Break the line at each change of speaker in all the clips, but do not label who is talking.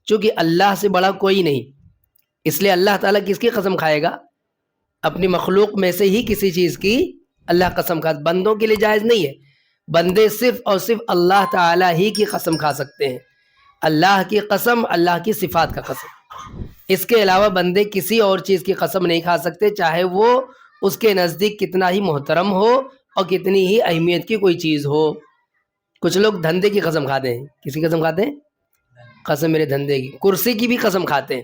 چونکہ اللہ سے بڑا کوئی نہیں، اس لیے اللہ تعالیٰ کس کی قسم کھائے گا؟ اپنی مخلوق میں سے ہی کسی چیز کی اللہ قسم کھا، بندوں کے لیے جائز نہیں ہے، بندے صرف اور صرف اللہ تعالیٰ ہی کی قسم کھا سکتے ہیں، اللہ کی قسم، اللہ کی صفات کا قسم، اس کے علاوہ بندے کسی اور چیز کی قسم نہیں کھا سکتے، چاہے وہ اس کے نزدیک کتنا ہی محترم ہو اور کتنی ہی اہمیت کی کوئی چیز ہو۔ کچھ لوگ دھندے کی قسم کھاتے ہیں، کسی قسم کھاتے ہیں؟ قسم میرے دھندے کی، کرسی کی بھی قسم کھاتے ہیں،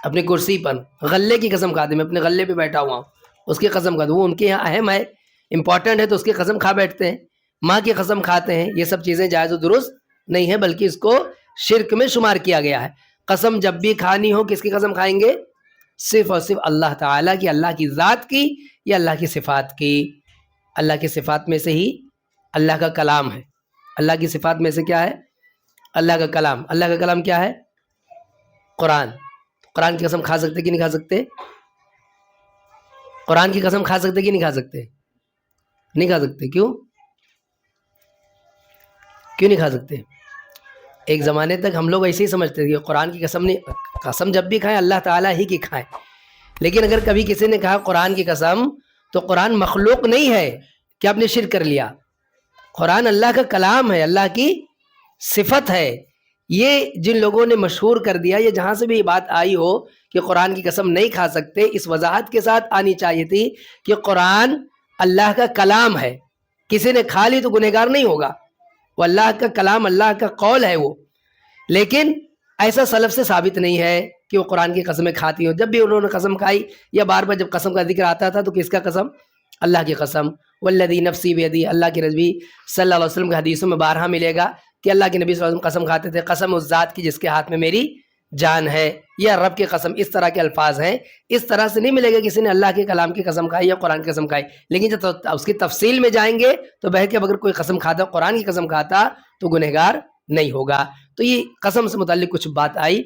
اپنی کرسی پر، غلے کی قسم کھاتے ہیں، میں اپنے غلے پہ بیٹھا ہوا ہوں اس کی قسم کھاتے ہیں، وہ ان کے یہاں اہم ہے، امپورٹنٹ ہے تو اس کی قسم کھا بیٹھتے ہیں، ماں کی قسم کھاتے ہیں۔ یہ سب چیزیں جائز و درست نہیں ہے، بلکہ اس کو شرک میں شمار کیا گیا ہے۔ قسم جب بھی کھانی ہو کس کی قسم کھائیں گے؟ صرف اور صرف اللہ تعالیٰ کی، اللہ کی ذات کی یا اللہ کی صفات کی۔ اللہ کی صفات میں سے ہی اللہ کا کلام ہے، اللہ کی صفات میں سے کیا ہے؟ اللہ کا کلام۔ اللہ کا کلام کیا ہے؟ قرآن۔ قرآن کی قسم کھا سکتے کہ نہیں کھا سکتے؟ قرآن کی قسم کھا سکتے کہ نہیں کھا سکتے؟ نہیں کھا سکتے۔ کیوں نہیں کھا سکتے؟ ایک زمانے تک ہم لوگ ایسے ہی سمجھتے تھے کہ قرآن کی قسم نہیں، قسم جب بھی کھائیں اللہ تعالیٰ ہی کی کھائیں، لیکن اگر کبھی کسی نے کہا قرآن کی قسم تو قرآن مخلوق نہیں ہے، کہ آپ نے شرک کر لیا۔ قرآن اللہ کا کلام ہے، اللہ کی صفت ہے۔ یہ جن لوگوں نے مشہور کر دیا، یہ جہاں سے بھی یہ بات آئی ہو کہ قرآن کی قسم نہیں کھا سکتے، اس وضاحت کے ساتھ آنی چاہیے تھی کہ قرآن اللہ کا کلام ہے، کسی نے کھا لی تو گنہگار نہیں ہوگا، وہ اللہ کا کلام، اللہ کا قول ہے وہ۔ لیکن ایسا سلف سے ثابت نہیں ہے کہ وہ قرآن کی قسمیں کھاتی ہوں۔ جب بھی انہوں نے قسم کھائی یا بار بار جب قسم کا ذکر آتا تھا تو کس کا قسم؟ اللہ کی قسم۔ والذی نفسی بیدی، اللہ کے نبی صلی اللہ علیہ وسلم کے حدیثوں میں بارہا ملے گا کہ اللہ کے نبی صلی اللہ علیہ وسلم قسم کھاتے تھے، قسم اس ذات کی جس کے ہاتھ میں میری جان ہے، یا رب کی قسم، اس طرح کے الفاظ ہیں۔ اس طرح سے نہیں ملے گا کسی نے اللہ کے کلام کی قسم کھائی یا قرآن کی قسم کھائی، لیکن جب اس کی تفصیل میں جائیں گے تو بہرکیف اگر کوئی قسم کھاتا، قرآن کی قسم کھاتا تو گنہگار نہیں ہوگا۔ تو یہ قسم سے متعلق کچھ بات آئی۔